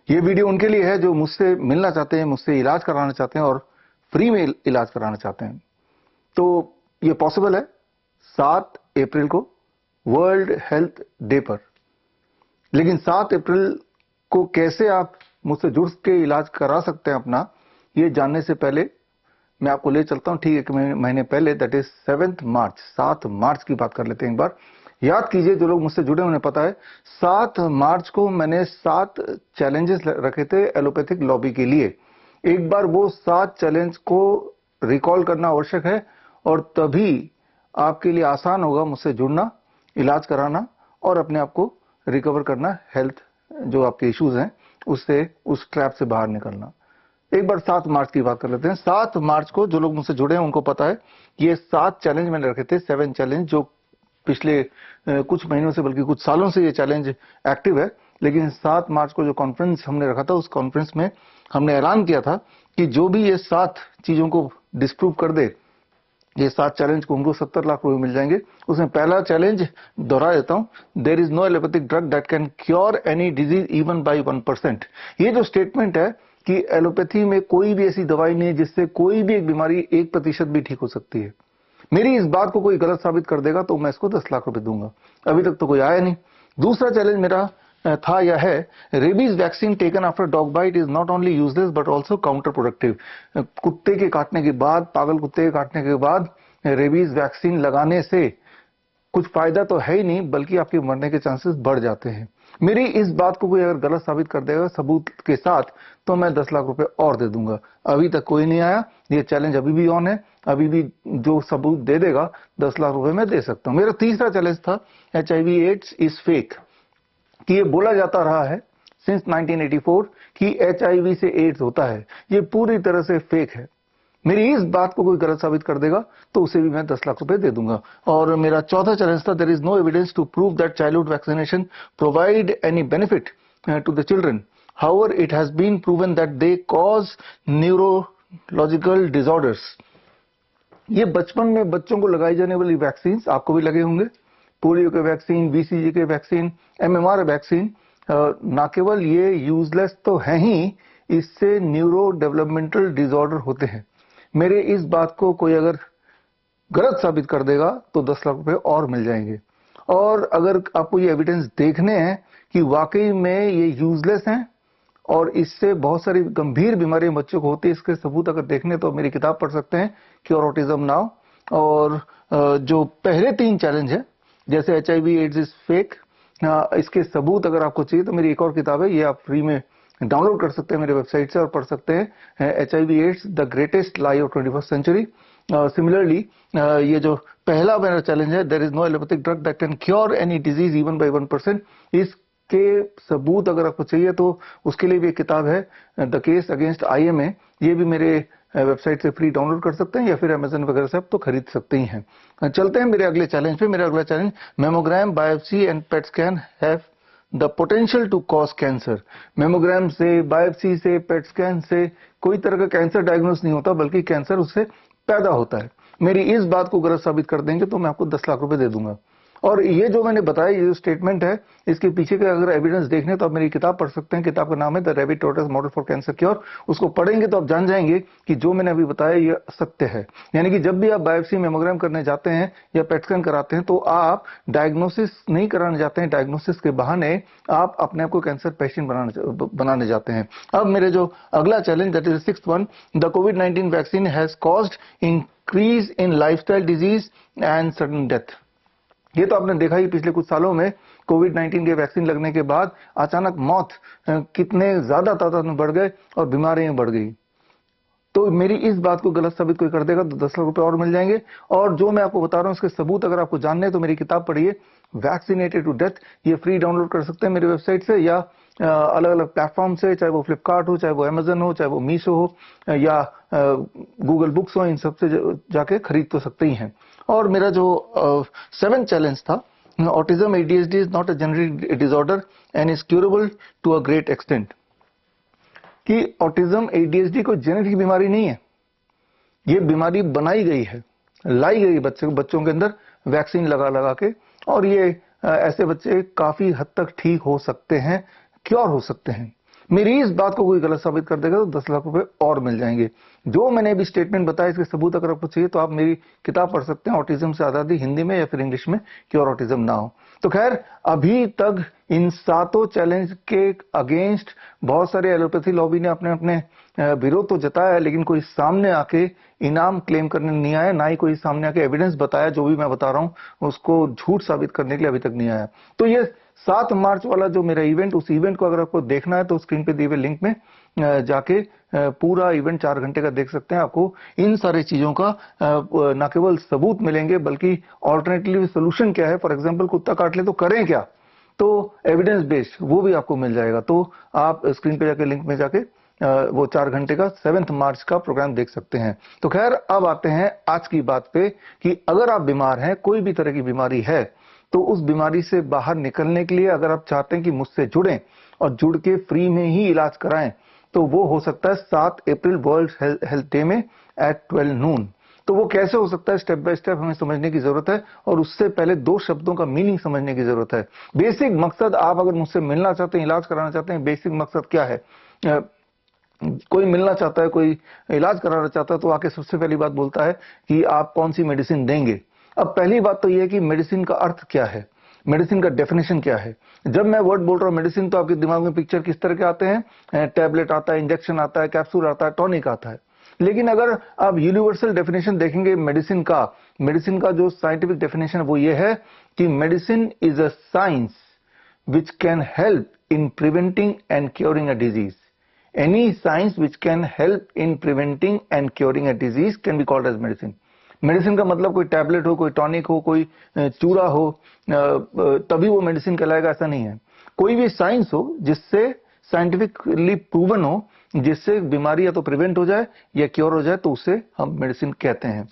ये वीडियो उनके लिए है जो मुझसे मिलना चाहते हैं, मुझसे इलाज कराना चाहते हैं और फ्री में इलाज कराना चाहते हैं। तो ये पॉसिबल है 7 अप्रैल को वर्ल्ड हेल्थ डे पर। लेकिन 7 अप्रैल को कैसे आप मुझसे जुड़ के इलाज करा सकते हैं अपना, ये जानने से पहले मैं आपको ले चलता हूं ठीक 1 महीने पहले, दैट इज 7 मार्च। 7 मार्च की बात कर लेते हैं एक बार। याद कीजिए, जो लोग मुझसे जुड़े उन्हें पता है, 7 मार्च को मैंने 7 चैलेंजेस रखे थे एलोपैथिक लॉबी के लिए। एक बार वो 7 चैलेंज को रिकॉल करना आवश्यक है और तभी आपके लिए आसान होगा मुझसे जुड़ना, इलाज कराना और अपने आप को रिकवर करना, हेल्थ जो आपके इश्यूज हैं उससे, उस ट्रैप से बाहर निकलना। एक बार 7 मार्च की बात कर लेते हैं। 7 मार्च को जो लोग मुझसे जुड़े हैं उनको पता है, ये 7 चैलेंज मैंने रखे थे, 7 चैलेंज, जो पिछले कुछ महीनों से बल्कि कुछ सालों से ये चैलेंज एक्टिव है। लेकिन 7 मार्च को जो कॉन्फ्रेंस हमने रखा था, उस कॉन्फ्रेंस में हमने ऐलान किया था कि जो भी ये 7 चीजों को डिस्प्रूव कर दे, ये 7 चैलेंज को उनको 70 लाख रुपए मिल जाएंगे। उसमें पहला चैलेंज दोहरा देता हूं, there is no allopathic drug that can cure any disease even by 1%। ये जो स्टेटमेंट है कि एलोपैथी में कोई भी ऐसी दवाई नहीं है जिससे कोई भी एक बीमारी 1% भी ठीक हो सकती है, मेरी इस बात को कोई गलत साबित कर देगा तो मैं इसको 10 लाख रुपए दूंगा। अभी तक तो कोई आया नहीं। दूसरा चैलेंज मेरा था या है, rabies vaccine taken after dog bite is not only useless but also counter productive. कुत्ते के काटने के बाद, पागल कुत्ते के काटने के बाद रेबीज वैक्सीन लगाने से कुछ फायदा तो है ही नहीं, बल्कि आपके मरने के चांसेस बढ़ जाते हैं। मेरी इस बात को कोई अगर गलत साबित कर देगा सबूत के साथ, तो मैं 10 लाख रुपए और दे दूंगा। अभी तक कोई नहीं आया, ये चैलेंज अभी भी ऑन है। अभी भी जो सबूत दे देगा 10 लाख रुपए मैं दे सकता हूं। मेरा तीसरा चैलेंज था, HIV एड्स इज फेक। कि ये बोला जाता रहा है सिंस 1984 कि HIV से एड्स होता है, ये पूरी तरह से फेक है। मेरी इस बात को कोई गलत साबित कर देगा तो उसे भी मैं 10 लाख रुपए दे दूंगा। और मेरा चौथा चैलेंज था, there is no evidence to prove that childhood vaccination provide any benefit to the children, however it has been proven that they cause neurological disorders. ये बचपन में बच्चों को लगाई जाने वाली वैक्सीन आपको भी लगे होंगे, पोलियो के वैक्सीन, BCG के वैक्सीन, MMR वैक्सीन, ना केवल ये यूजलेस तो है ही, इससे न्यूरो डेवलपमेंटल डिसऑर्डर होते हैं। मेरे इस बात को कोई अगर गलत साबित कर देगा तो 10 लाख रुपए और मिल जाएंगे। और अगर आपको ये एविडेंस देखने हैं कि वाकई में ये यूजलेस हैं और इससे बहुत सारी गंभीर बीमारियां बच्चों को होती है, इसके सबूत अगर देखने तो मेरी किताब पढ़ सकते हैं, क्योर ऑटिज्म नाउ। और जो पहले 3 चैलेंज है, जैसे HIV एड्स इज फेक, इसके सबूत अगर आपको चाहिए तो मेरी एक और किताब है, ये आप फ्री में डाउनलोड कर सकते हैं मेरे वेबसाइट से और पढ़ सकते हैं, HIV AIDS the greatest lie of 21st century. Similarly ये जो पहला मेरा चैलेंज है, there is no allopathic drug that can cure any disease even by 1%, इसके सबूत अगर आपको चाहिए तो उसके लिए भी एक किताब है, द केस अगेंस्ट IMA। ये भी मेरे वेबसाइट से फ्री डाउनलोड कर सकते हैं या फिर अमेजन वगैरह से आप तो खरीद सकते ही हैं। चलते हैं मेरे अगले चैलेंज पे। मेरा अगला challenge, mammogram, biopsy and PET scan have the potential to cause cancer. Mammogram से, बायोप्सी से, पेट स्कैन से कोई तरह का कैंसर डायग्नोस नहीं होता, बल्कि कैंसर उससे पैदा होता है। मेरी इस बात को गलत साबित कर देंगे तो मैं आपको 10 लाख रुपए दे दूंगा। और ये जो मैंने बताया, ये जो स्टेटमेंट है, इसके पीछे का अगर एविडेंस देखने तो आप मेरी किताब पढ़ सकते हैं। किताब का नाम है the rabbit tortoise model for cancer cure. उसको पढ़ेंगे तो आप जान जाएंगे कि जो मैंने अभी बताया ये सत्य है। यानी कि जब भी आप बायोप्सी, मेमोग्राम करने जाते हैं या पेट स्कैन कराते हैं तो आप डायग्नोसिस नहीं कराने जाते हैं, डायग्नोसिस के बहाने आप अपने आप को कैंसर पेशेंट बनाने जाते हैं। अब मेरे जो अगला challenge, that is 6th one, the COVID-19 vaccine has caused increase in lifestyle disease and sudden death. ये तो आपने देखा ही पिछले कुछ सालों में, COVID-19 के वैक्सीन लगने के बाद अचानक मौत कितने ज्यादा तादाद में बढ़ गए और बीमारियां बढ़ गई। तो मेरी इस बात को गलत साबित कोई कर देगा तो 10 लाख रुपए और मिल जाएंगे। और जो मैं आपको बता रहा हूं इसके सबूत अगर आपको जानने हैं तो मेरी किताब पढ़िए, वैक्सीनेटेड टू डेथ। ये फ्री डाउनलोड कर सकते हैं मेरी वेबसाइट से या अलग अलग प्लेटफॉर्म से, चाहे वो फ्लिपकार्ट हो, चाहे वो अमेजन हो, चाहे वो मीशो हो या गूगल बुक्स हो, इन सबसे जाके खरीद तो सकते ही हैं। और मेरा जो 7th चैलेंज था, autism ADHD is not a genetic disorder and is curable to a great extent. कि ऑटिज्म ADHD कोई जेनेटिक बीमारी नहीं है, ये बीमारी बनाई गई है, लाई गई बच्चों के अंदर वैक्सीन लगा लगा के, और ये ऐसे बच्चे काफी हद तक ठीक हो सकते हैं, क्योर हो सकते हैं। मेरी इस बात को कोई गलत साबित कर देगा तो 10 लाख रुपए और मिल जाएंगे। जो मैंने अभी स्टेटमेंट बताया, इसके सबूत अगर आपको चाहिए तो आप मेरी किताब पढ़ सकते हैं, ऑटिज्म से आजादी, हिंदी में या फिर इंग्लिश में, कि और ऑटिज्म ना हो। तो खैर, अभी तक इन 7 चैलेंज के अगेंस्ट बहुत सारे एलोपैथी लॉबी ने अपने अपने विरोध तो जताया है, लेकिन कोई सामने आके इनाम क्लेम करने नहीं आया, ना ही कोई सामने आके एविडेंस बताया जो भी मैं बता रहा हूं उसको झूठ साबित करने के लिए अभी तक नहीं आया। तो ये 7 मार्च वाला जो मेरा इवेंट, उस इवेंट को अगर आपको देखना है तो स्क्रीन पे दिए हुए लिंक में जाके पूरा इवेंट 4 घंटे का देख सकते हैं। आपको इन सारी चीजों का न केवल सबूत मिलेंगे बल्कि ऑल्टरनेटिव सोल्यूशन क्या है, फॉर एग्जांपल कुत्ता काट ले तो करें क्या, तो एविडेंस बेस्ड वो भी आपको मिल जाएगा। तो आप स्क्रीन पे जाके लिंक में जाके वो 4 घंटे का 7 मार्च का प्रोग्राम देख सकते हैं। तो खैर, अब आते हैं आज की बात पे कि अगर आप बीमार हैं, कोई भी तरह की बीमारी है, तो उस बीमारी से बाहर निकलने के लिए अगर आप चाहते हैं कि मुझसे जुड़ें और जुड़ के फ्री में ही इलाज कराएं, तो वो हो सकता है 7 अप्रैल वर्ल्ड हेल्थ डे में एट 12 नून। तो वो कैसे हो सकता है, स्टेप बाय स्टेप हमें समझने की जरूरत है, और उससे पहले 2 शब्दों का मीनिंग समझने की जरूरत है। बेसिक मकसद, आप अगर मुझसे मिलना चाहते हैं, इलाज कराना चाहते हैं, बेसिक मकसद क्या है? कोई मिलना चाहता है, कोई इलाज कराना चाहता है, तो आके सबसे पहली बात बोलता है कि आप कौन सी मेडिसिन देंगे। अब पहली बात तो यह है कि मेडिसिन का अर्थ क्या है, मेडिसिन का डेफिनेशन क्या है। जब मैं वर्ड बोल रहा हूं मेडिसिन, तो आपके दिमाग में पिक्चर किस तरह के आते हैं? टैबलेट आता है, इंजेक्शन आता है, कैप्सूल आता है, टॉनिक आता है। लेकिन अगर आप यूनिवर्सल डेफिनेशन देखेंगे मेडिसिन का जो साइंटिफिक डेफिनेशन वो ये है कि medicine is a science which can help in preventing and curing a disease. Any science which can help in preventing and curing a disease can be called as medicine. Medicine का मतलब कोई tablet हो, कोई tonic हो, कोई चूरा हो, तभी वो मेडिसिन कहलाएगा, ऐसा नहीं है। कोई भी साइंस हो जिससे साइंटिफिकली प्रूवन हो, जिससे बीमारी या तो प्रिवेंट हो जाए या क्योर हो जाए, तो उसे हम मेडिसिन कहते हैं।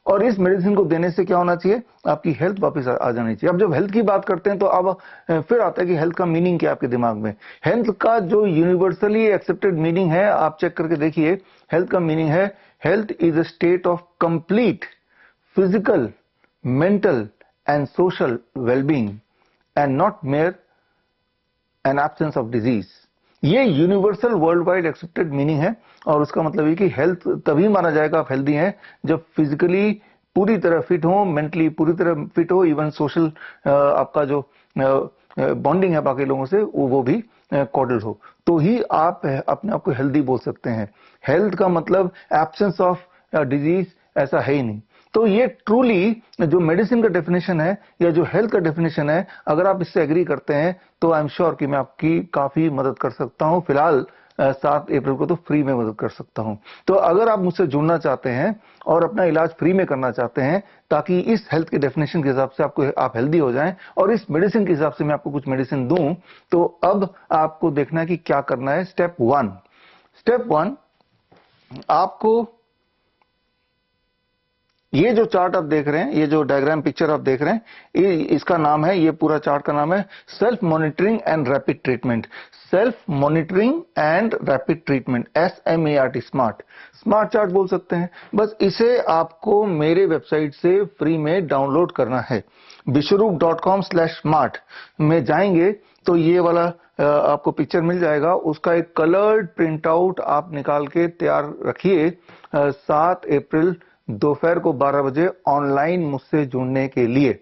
और इस मेडिसिन को देने से क्या होना चाहिए? आपकी हेल्थ वापस आ जानी चाहिए। अब जब हेल्थ की बात करते हैं तो अब फिर आता है कि हेल्थ का मीनिंग क्या है आपके दिमाग में। हेल्थ का जो यूनिवर्सली एक्सेप्टेड मीनिंग है, आप चेक करके देखिए, हेल्थ का मीनिंग है, health is a state of complete physical, mental and social wellbeing and not mere an absence of disease. ये universal world wide accepted meaning है, और उसका मतलब ये कि हेल्थ तभी माना जाएगा आप हेल्दी हैं जब फिजिकली पूरी तरह फिट हो, मेंटली पूरी तरह फिट हो, इवन सोशल आपका जो बॉन्डिंग है बाकी लोगों से वो भी कॉर्डल हो, तो ही आप अपने आप को हेल्दी बोल सकते हैं। हेल्थ का मतलब एब्सेंस ऑफ डिजीज ऐसा है ही नहीं। तो ये ट्रूली जो मेडिसिन का डेफिनेशन है या जो हेल्थ का डेफिनेशन है, अगर आप इससे एग्री करते हैं तो आई एम श्योर कि मैं आपकी काफी मदद कर सकता हूं। फिलहाल 7 अप्रैल को तो फ्री में मदद कर सकता हूं। तो अगर आप मुझसे जुड़ना चाहते हैं और अपना इलाज फ्री में करना चाहते हैं, ताकि इस हेल्थ के डेफिनेशन के हिसाब से आप हेल्दी हो जाएं और इस मेडिसिन के हिसाब से मैं आपको कुछ मेडिसिन दूं, तो अब आपको देखना है कि क्या करना है। स्टेप 1, आपको ये जो चार्ट आप देख रहे हैं, ये जो डायग्राम पिक्चर आप देख रहे हैं, इसका नाम है, ये पूरा चार्ट का नाम है self monitoring and rapid treatment. Self monitoring and rapid treatment, SMART, smart chart बोल सकते हैं। बस इसे आपको मेरे वेबसाइट से फ्री में डाउनलोड करना है। vishwaroop.com/smart में जाएंगे तो ये वाला आपको पिक्चर मिल जाएगा, उसका एक कलर्ड प्रिंट आउट आप निकाल के तैयार रखिए 7 अप्रैल दोपहर को 12 बजे ऑनलाइन मुझसे जुड़ने के लिए।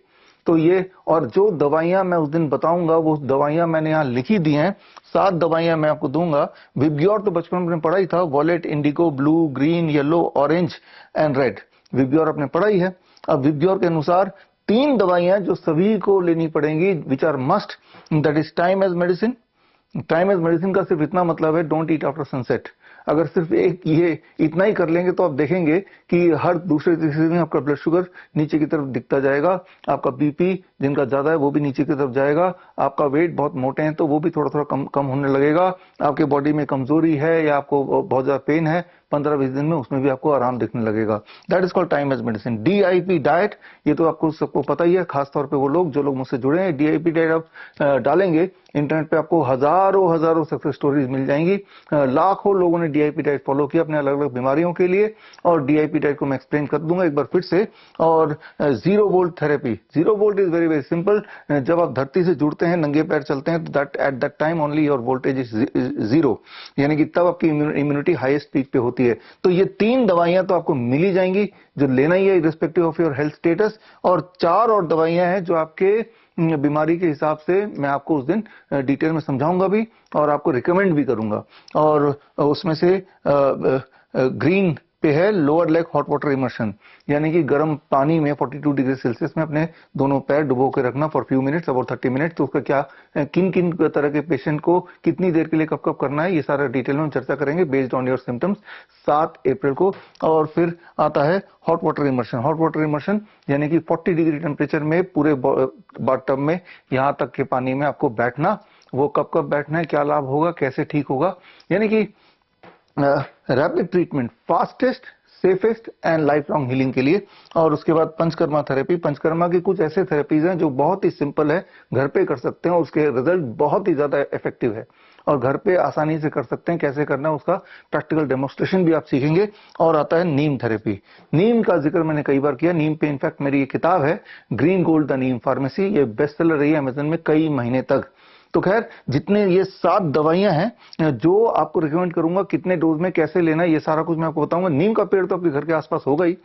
तो ये, और जो दवाइयां मैं उस दिन बताऊंगा वो दवाइयां मैंने यहां लिखी दी हैं। 7 दवाइयां मैं आपको दूंगा। विब्ग्योर तो बचपन में पढ़ा ही था, violet, indigo, blue, green, yellow, orange and red, VIBGYOR आपने पढ़ा ही है। अब विब्ग्योर के अनुसार 3 दवाइयां जो सभी को लेनी पड़ेंगी, which are must, that is time as medicine. Time as medicine का सिर्फ इतना मतलब है, डोंट ईट आफ्टर सनसेट। अगर सिर्फ एक ये इतना ही कर लेंगे तो आप देखेंगे कि हर दूसरे तीसरे दिन आपका ब्लड शुगर नीचे की तरफ दिखता जाएगा, आपका बीपी जिनका ज्यादा है वो भी नीचे की तरफ जाएगा, आपका वेट, बहुत मोटे हैं तो वो भी थोड़ा थोड़ा कम होने लगेगा, आपके बॉडी में कमजोरी है या आपको बहुत ज्यादा पेन है 15-20 दिन में उसमें भी आपको आराम दिखने लगेगा। That is called time as medicine. DIP diet, ये तो आपको सबको पता ही है, खासतौर पे वो लोग जो लोग मुझसे जुड़े हैं। DIP डाइट आप डालेंगे इंटरनेट पे, आपको हजारों सक्सेस स्टोरीज मिल जाएंगी। लाखों लोगों ने DIP डाइट फॉलो किया अपने अलग अलग बीमारियों के लिए, और DIP डाइट को मैं एक्सप्लेन कर दूंगा एक बार फिर से। और zero volt therapy, zero volt is very very simple. जब आप धरती से जुड़ते हैं, नंगे पैर चलते हैं, तो that at that time only your voltage is zero, यानी कि तब आपकी इम्यूनिटी हाईएस्ट पीक पे होती है। तो ये 3 दवाइयां तो आपको मिल ही जाएंगी जो लेना ही है irrespective of your health status, और 4 और दवाइयां हैं जो आपके बीमारी के हिसाब से मैं आपको उस दिन डिटेल में समझाऊंगा भी और आपको रिकमेंड भी करूंगा। और उसमें से ग्रीन पे है lower leg hot water immersion, यानी कि गर्म पानी में 42 डिग्री सेल्सियस में अपने दोनों पैर डुबो के रखना for few minutes, about 30 minute. तो उसका क्या, किन किन तरह के पेशेंट को कितनी देर के लिए कब कब करना है, ये सारा डिटेल में हम चर्चा करेंगे बेस्ड ऑन योर सिम्टम्स 7 अप्रैल को। और फिर आता है hot water immersion. Hot water immersion यानी कि 40 डिग्री टेम्परेचर में पूरे बाथटब में यहां तक के पानी में आपको बैठना। वो कब कब बैठना है, क्या लाभ होगा, कैसे ठीक होगा, यानी कि rapid treatment, fastest, safest and life long healing के लिए। और उसके बाद पंचकर्मा थेरेपी। पंचकर्मा की कुछ ऐसे थेरेपीज हैं जो बहुत ही सिंपल है, घर पे कर सकते हैं और उसके रिजल्ट बहुत ही ज्यादा इफेक्टिव है, और घर पे आसानी से कर सकते हैं। कैसे करना है उसका प्रैक्टिकल डेमोन्स्ट्रेशन भी आप सीखेंगे। और आता है नीम थेरेपी। नीम का जिक्र मैंने कई बार किया, नीम पे इनफैक्ट मेरी ये किताब है green gold the Neem pharmacy, ये बेस्ट सेलर रही है अमेजन में कई महीने तक। तो खैर, जितने ये 7 दवाइयां हैं जो आपको रिकमेंड करूंगा, कितने डोज में कैसे लेना है, ये सारा कुछ मैं आपको बताऊंगा। नीम का पेड़ तो आपके घर के आसपास होगा ही,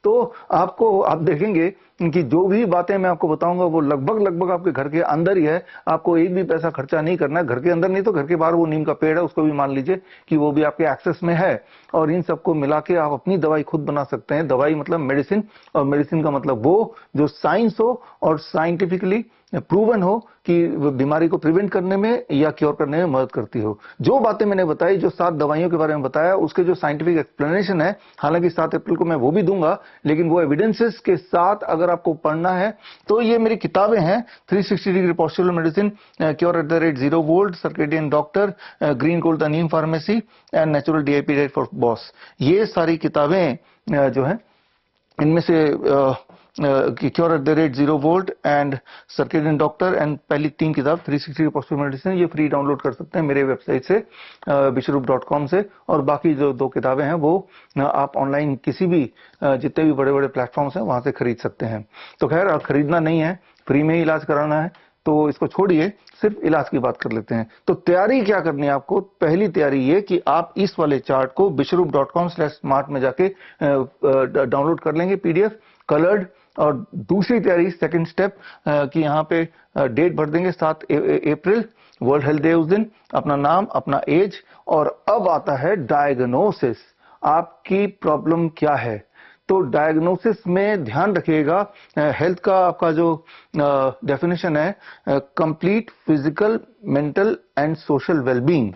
तो आप देखेंगे कि जो भी बातें मैं आपको बताऊंगा वो लगभग आपके घर के अंदर ही है। आपको एक भी पैसा खर्चा नहीं करना है, घर के अंदर नहीं तो घर के बाहर वो नीम का पेड़ है, उसको भी मान लीजिए कि वो भी आपके एक्सेस में है। और इन सबको मिला के आप अपनी दवाई खुद बना सकते हैं। दवाई मतलब मेडिसिन, और मेडिसिन का मतलब वो जो साइंस हो और साइंटिफिकली प्रूवन हो कि बीमारी को प्रिवेंट करने में या क्योर करने में मदद करती हो। जो बातें मैंने बताई, जो 7 दवाइयों के बारे में बताया, उसके जो साइंटिफिक एक्सप्लेनेशन है, हालांकि 7 अप्रैल को मैं वो भी दूंगा, लेकिन वो एविडेंसेस के साथ अगर आपको पढ़ना है तो ये मेरी किताबें हैं 360 degree postural medicine, cure at the rate 0 volt, circadian doctor, green gold the Neem pharmacy and natural DIP diet for boss. ये सारी किताबें जो है, इनमें से cure at the rate 0 volt and circadian doctor and पहली 3 किताब 360 पॉस्चरल मेडिसिन, ये फ्री डाउनलोड कर सकते हैं मेरे वेबसाइट से bishrup.com से। और बाकी जो 2 किताबें हैं वो आप ऑनलाइन किसी भी जितने भी बड़े बड़े प्लेटफॉर्म्स हैं वहां से खरीद सकते हैं। तो खैर, खरीदना नहीं है, फ्री में ही इलाज कराना है, तो इसको छोड़िए, सिर्फ इलाज की बात कर लेते हैं। तो तैयारी क्या करनी है आपको? पहली तैयारी ये कि आप इस वाले चार्ट को bishrup.com/smart में जाके डाउनलोड कर लेंगे PDF कलर्ड। और दूसरी तैयारी, सेकंड स्टेप, कि यहाँ पे डेट भर देंगे 7 अप्रैल, वर्ल्ड हेल्थ डे उस दिन, अपना नाम, अपना एज, और अब आता है डायग्नोसिस। आपकी प्रॉब्लम क्या है? तो डायग्नोसिस में ध्यान रखिएगा, हेल्थ का आपका जो डेफिनेशन है, complete physical, mental and social wellbeing.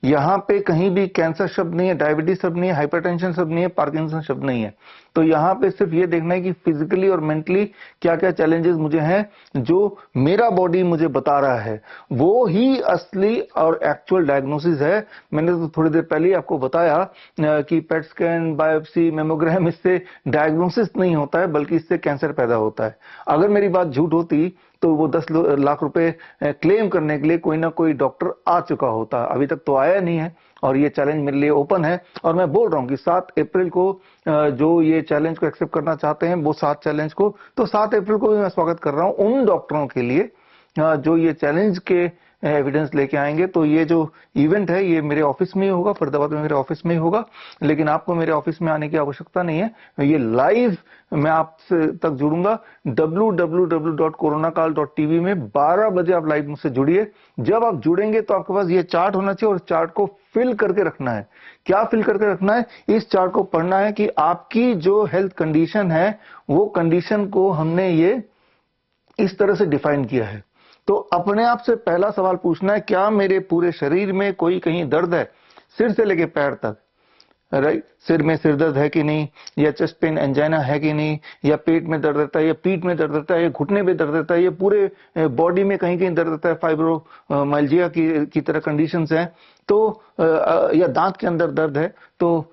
यहां पे कहीं भी कैंसर शब्द नहीं है, डायबिटीज शब्द नहीं है, हाइपरटेंशन शब्द नहीं है, पार्किंसन शब्द नहीं है। तो यहां पे सिर्फ ये देखना है कि फिजिकली और मेंटली क्या क्या चैलेंजेस मुझे हैं जो मेरा बॉडी मुझे बता रहा है, वो ही असली और एक्चुअल डायग्नोसिस है। मैंने तो थोड़ी देर पहले ही आपको बताया कि पेट स्कैन, बायोप्सी, मेमोग्राम, इससे डायग्नोसिस नहीं होता है, बल्कि इससे कैंसर पैदा होता है। अगर मेरी बात झूठ होती तो वो 10 लाख रुपए क्लेम करने के लिए कोई ना कोई डॉक्टर आ चुका होता, अभी तक तो आया नहीं है। और ये चैलेंज मेरे लिए ओपन है, और मैं बोल रहा हूं कि 7 अप्रैल को जो ये चैलेंज को एक्सेप्ट करना चाहते हैं, वो 7 चैलेंज को, तो 7 अप्रैल को भी मैं स्वागत कर रहा हूं उन डॉक्टरों के लिए जो ये चैलेंज के एविडेंस लेके आएंगे। तो ये जो इवेंट है ये मेरे ऑफिस में ही होगा, फरीदाबाद में मेरे ऑफिस में ही होगा, लेकिन आपको मेरे ऑफिस में आने की आवश्यकता नहीं है। ये लाइव मैं आपसे तक जुड़ूंगा www.coronakal.tv में 12 बजे आप लाइव मुझसे जुड़िए। जब आप जुड़ेंगे तो आपके पास ये चार्ट होना चाहिए, और चार्ट को फिल करके रखना है। क्या फिल करके रखना है? इस चार्ट को पढ़ना है कि आपकी जो हेल्थ कंडीशन है, वो कंडीशन को हमने ये इस तरह से डिफाइन किया है। तो अपने आप से पहला सवाल पूछना है, क्या मेरे पूरे शरीर में कोई कहीं दर्द है, सिर से लेके पैर तक, राइट? सिर में सिर दर्द है कि नहीं, या चेस्ट पेन, एंजाइना है कि नहीं, या पेट में दर्द रहता है, या पीठ में दर्द रहता है, या घुटने में दर्द रहता है, या पूरे बॉडी में कहीं कहीं दर्द रहता है, फाइब्रोमाइल्जिया की तरह कंडीशंस हैं, तो या दांत के अंदर दर्द है, तो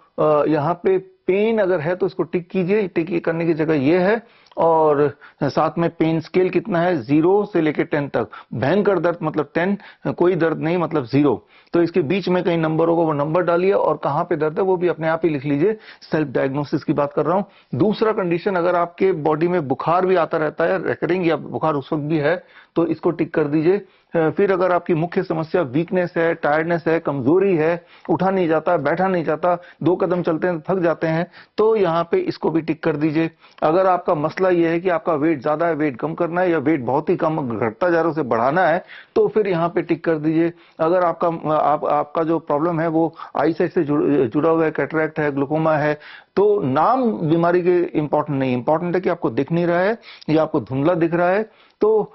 यहाँ पे पेन अगर है तो इसको टिक कीजिए, टिक करने की जगह ये है। और साथ में पेन स्केल कितना है, 0 से लेकर 10 तक। भयंकर दर्द मतलब 10, कोई दर्द नहीं मतलब 0। तो इसके बीच में कहीं नंबर होगा, वो नंबर डालिए, और कहां पे दर्द है वो भी अपने आप ही लिख लीजिए। सेल्फ डायग्नोसिस की बात कर रहा हूं। दूसरा कंडीशन, अगर आपके बॉडी में बुखार भी आता रहता है रिकरिंग, या बुखार उस वक्त भी है, तो इसको टिक कर दीजिए। फिर अगर आपकी मुख्य समस्या वीकनेस है, टायर्डनेस है, कमजोरी है, उठा नहीं जाता, बैठा नहीं जाता, 2 कदम चलते हैं तो थक जाते हैं, तो यहाँ पे इसको भी टिक कर दीजिए। अगर आपका मसला यह है कि आपका वेट ज्यादा है, वेट कम करना है, या वेट बहुत ही कम घटता जा रहा है, उसे बढ़ाना है, तो फिर यहाँ पे टिक कर दीजिए। अगर आपका जो प्रॉब्लम है वो आईसाइट से जुड़ा हुआ है, कैटरैक्ट है, ग्लूकोमा है, तो नाम बीमारी के इंपॉर्टेंट नहीं, इंपॉर्टेंट है कि आपको दिख नहीं रहा है या आपको धुंधला दिख रहा है। तो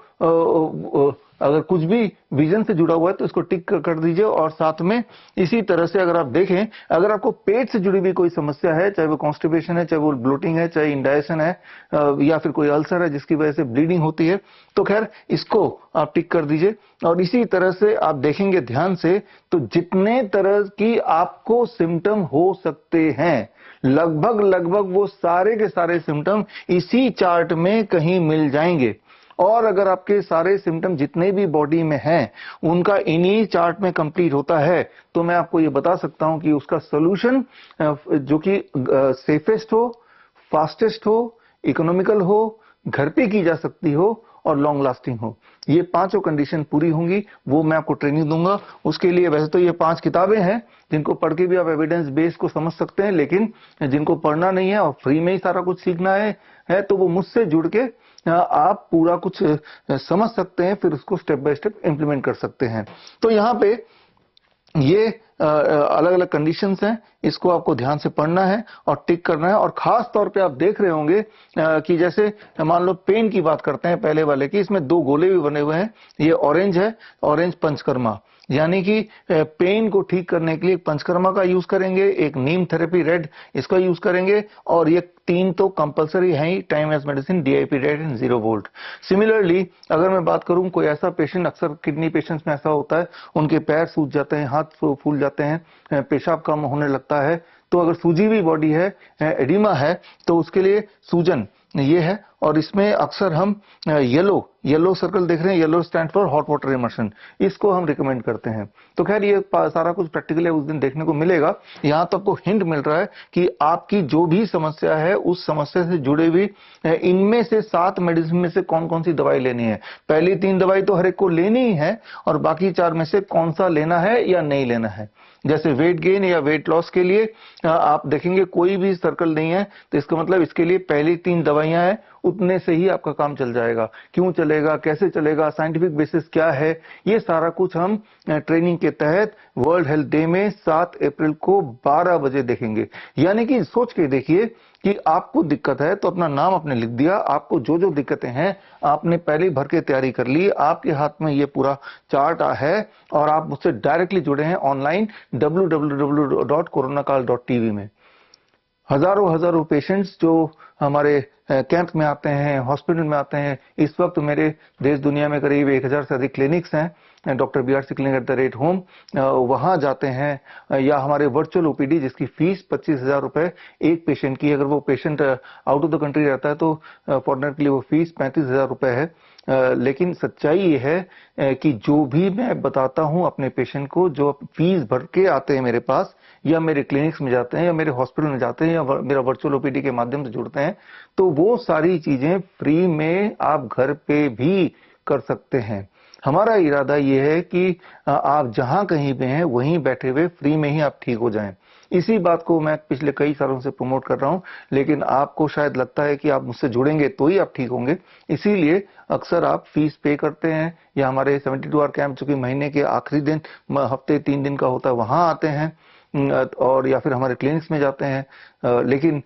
अगर कुछ भी विजन से जुड़ा हुआ है तो इसको टिक कर दीजिए। और साथ में इसी तरह से अगर आप देखें, अगर आपको पेट से जुड़ी हुई कोई समस्या है, चाहे वो कॉन्स्टिपेशन है, चाहे वो ब्लोटिंग है, चाहे इंडाइजेशन है, या फिर कोई अल्सर है जिसकी वजह से ब्लीडिंग होती है, तो खैर इसको आप टिक कर दीजिए। और इसी तरह से आप देखेंगे ध्यान से, तो जितने तरह की आपको सिम्टम हो सकते हैं, लगभग वो सारे के सारे सिम्टम इसी चार्ट में कहीं मिल जाएंगे। और अगर आपके सारे सिम्टम जितने भी बॉडी में हैं उनका इन्हीं चार्ट में कंप्लीट होता है, तो मैं आपको ये बता सकता हूं कि उसका सॉल्यूशन जो कि सेफेस्ट हो, फास्टेस्ट हो, इकोनॉमिकल हो, घर पे की जा सकती हो और लॉन्ग लास्टिंग हो, ये 5 कंडीशन पूरी होंगी, वो मैं आपको ट्रेनिंग दूंगा। उसके लिए वैसे तो ये 5 किताबें हैं जिनको पढ़ के भी आप एविडेंस बेस को समझ सकते हैं, लेकिन जिनको पढ़ना नहीं है और फ्री में ही सारा कुछ सीखना है तो वो मुझसे जुड़ के आप पूरा कुछ समझ सकते हैं, फिर उसको स्टेप बाय स्टेप इंप्लीमेंट कर सकते हैं। तो यहाँ पे ये अलग अलग कंडीशंस हैं, इसको आपको ध्यान से पढ़ना है और टिक करना है। और खास तौर पे आप देख रहे होंगे कि जैसे मान लो पेन की बात करते हैं पहले वाले की, इसमें 2 गोले भी बने हुए हैं। ये ऑरेंज है, ऑरेंज पंचकर्मा, यानी कि पेन को ठीक करने के लिए पंचकर्मा का यूज करेंगे, एक नीम थेरेपी रेड इसका यूज करेंगे, और ये 3 तो कंपलसरी है ही, time as medicine, DIP red and 0 volt. Similarly अगर मैं बात करूं, कोई ऐसा पेशेंट, अक्सर किडनी पेशेंट्स में ऐसा होता है, उनके पैर सूज जाते हैं, हाथ फूल जाते हैं, पेशाब कम होने लगता है, तो अगर सूजी हुई बॉडी है, एडिमा है, तो उसके लिए सूजन ये है। और इसमें अक्सर हम येलो सर्कल देख रहे हैं, yellow stand for hot water immersion, इसको हम रिकमेंड करते हैं। तो खैर ये सारा कुछ प्रैक्टिकली उस दिन देखने को मिलेगा। यहाँ तो आपको हिंट मिल रहा है कि आपकी जो भी समस्या है उस समस्या से जुड़े हुई इनमें से 7 मेडिसिन में से कौन कौन सी दवाई लेनी है। पहली 3 दवाई तो हर एक को लेनी ही है, और बाकी 4 में से कौन सा लेना है या नहीं लेना है। जैसे वेट गेन या वेट लॉस के लिए आप देखेंगे कोई भी सर्कल नहीं है, तो इसका मतलब इसके लिए पहली 3 दवाइयां हैं, उतने से ही आपका काम चल जाएगा। क्यों चलेगा, कैसे चलेगा, साइंटिफिक बेसिस क्या है, ये सारा कुछ हम ट्रेनिंग के तहत वर्ल्ड हेल्थ डे में 7 अप्रैल को 12 बजे देखेंगे। यानी कि सोच के देखिए कि आपको दिक्कत है तो अपना नाम आपने लिख दिया, आपको जो जो दिक्कतें हैं आपने पहले भर के तैयारी कर ली, आपके हाथ में ये पूरा चार्ट है, और आप मुझसे डायरेक्टली जुड़े हैं ऑनलाइन www.coronakal.tv में। हजारों पेशेंट्स जो हमारे कैंप में आते हैं, हॉस्पिटल में आते हैं। इस वक्त मेरे देश दुनिया में करीब 1000 से अधिक क्लिनिक्स हैं, डॉक्टर BRC क्लिनिक @home, वहां जाते हैं। या हमारे वर्चुअल ओपीडी जिसकी फीस 25,000 रुपए एक पेशेंट की, अगर वो patient out of the country रहता है तो फॉरनर के लिए वो फीस 35,000 रुपए है। लेकिन सच्चाई ये है कि जो भी मैं बताता हूं अपने पेशेंट को, जो फीस भर के आते हैं मेरे पास, या मेरे क्लिनिक्स में जाते हैं, या मेरे हॉस्पिटल में जाते हैं, या मेरा वर्चुअल ओपीडी के माध्यम से जुड़ते हैं, तो वो सारी चीजें फ्री में आप घर पे भी कर सकते हैं। हमारा इरादा ये है कि आप जहां कहीं पे हैं वहीं बैठे हुए फ्री में ही आप ठीक हो जाएं। इसी बात को मैं पिछले कई सालों से प्रमोट कर रहा हूं, लेकिन आपको शायद लगता है कि आप मुझसे जुड़ेंगे तो ही आप ठीक होंगे, इसीलिए अक्सर आप फीस पे करते हैं, या हमारे 72 आवर कैंप जो कि महीने के आखिरी दिन, हफ्ते 3 दिन का होता है, वहां आते हैं, और या फिर हमारे क्लिनिक्स में जाते हैं। लेकिन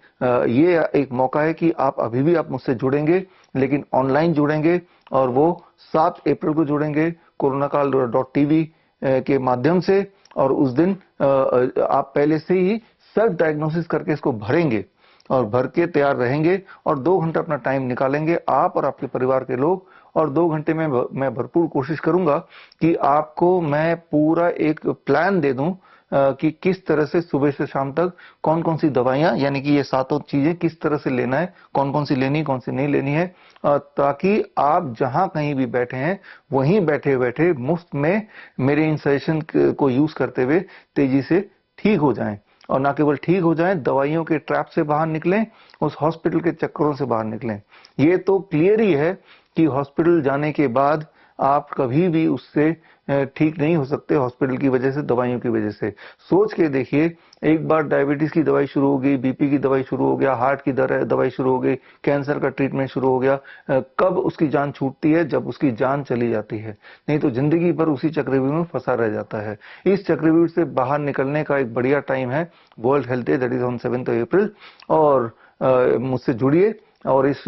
ये एक मौका है कि आप अभी भी आप मुझसे जुड़ेंगे, लेकिन ऑनलाइन जुड़ेंगे, और वो 7 अप्रैल को जुड़ेंगे coronakal.tv के माध्यम से। और उस दिन आप पहले से ही सेल्फ डायग्नोसिस करके इसको भरेंगे, और भर के तैयार रहेंगे, और 2 घंटे अपना टाइम निकालेंगे आप और आपके परिवार के लोग। और 2 घंटे में मैं भरपूर कोशिश करूंगा कि आपको मैं पूरा एक प्लान दे दूं कि किस तरह से सुबह से शाम तक कौन कौन सी दवाइयां, यानी कि ये सातों चीजें किस तरह से लेना है, कौन कौन सी लेनी, कौन सी नहीं लेनी है, ताकि आप जहां कहीं भी बैठे हैं वहीं बैठे बैठे मुफ्त में मेरे इन सजेशन को यूज करते हुए तेजी से ठीक हो जाएं। और ना केवल ठीक हो जाएं, दवाइयों के ट्रैप से बाहर निकलें, उस हॉस्पिटल के चक्करों से बाहर निकलें। ये तो क्लियर ही है कि हॉस्पिटल जाने के बाद आप कभी भी उससे ठीक नहीं हो सकते, हॉस्पिटल की वजह से, दवाइयों की वजह से। सोच के देखिए, एक बार डायबिटीज की दवाई शुरू हो गई, बीपी की दवाई शुरू हो गया, हार्ट की दवाई शुरू हो गई, कैंसर का ट्रीटमेंट शुरू हो गया, कब उसकी जान छूटती है? जब उसकी जान चली जाती है। नहीं तो जिंदगी भर उसी चक्रव्यूह में फंसा रह जाता है। इस चक्रव्यूह से बाहर निकलने का एक बढ़िया टाइम है world health day, that is on 7 अप्रैल। और मुझसे जुड़िए और इस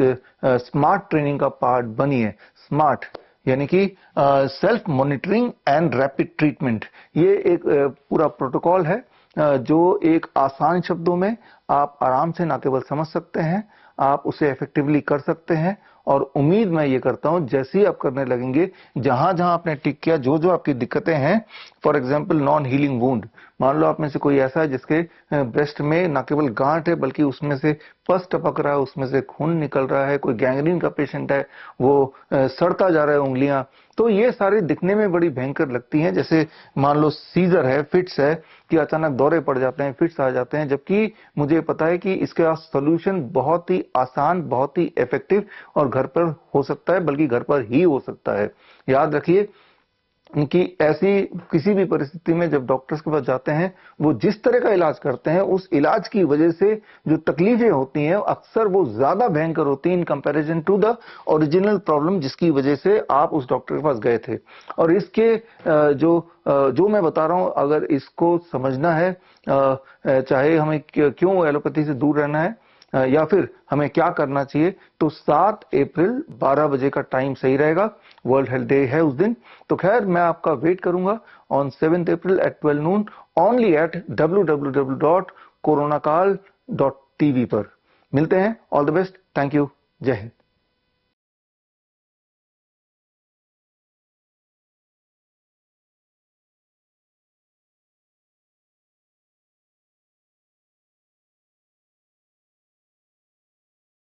स्मार्ट ट्रेनिंग का पार्ट बनिए। स्मार्ट यानी कि self monitoring and rapid treatment, ये एक पूरा प्रोटोकॉल है जो एक आसान शब्दों में आप आराम से ना केवल समझ सकते हैं, आप उसे इफेक्टिवली कर सकते हैं। और उम्मीद मैं ये करता हूं जैसे ही आप करने लगेंगे, जहां जहां आपने टिक किया, जो जो आपकी दिक्कतें हैं, for example non healing wound, मान लो आप में से कोई ऐसा है जिसके ब्रेस्ट में ना केवल गांठ है बल्कि उसमें से पस टपक रहा है, उसमें से खून निकल रहा है, कोई गैंग्रीन का पेशेंट है, वो सड़ता जा रहा है उंगलियां, तो ये सारे दिखने में बड़ी भयंकर लगती हैं। जैसे मान लो सीजर है, फिट्स है, कि अचानक दौरे पड़ जाते हैं, फिट्स आ जाते हैं, जबकि मुझे पता है कि इसका सॉल्यूशन बहुत ही आसान, बहुत ही इफेक्टिव और घर पर हो सकता है, बल्कि घर पर ही हो सकता है। याद रखिए कि ऐसी किसी भी परिस्थिति में जब डॉक्टर्स के पास जाते हैं, वो जिस तरह का इलाज करते हैं, उस इलाज की वजह से जो तकलीफें होती हैं अक्सर वो ज्यादा भयंकर होती हैं in comparison to the original problem जिसकी वजह से आप उस डॉक्टर के पास गए थे। और इसके जो मैं बता रहा हूं, अगर इसको समझना है, चाहे हमें क्यों एलोपैथी से दूर रहना है या फिर हमें क्या करना चाहिए, तो 7 अप्रैल 12 बजे का टाइम सही रहेगा। वर्ल्ड हेल्थ डे है उस दिन। तो खैर, मैं आपका वेट करूंगा on 7 April at 12 noon only at www.coronakal.tv पर। मिलते हैं। All the best. Thank you. जय हिंद।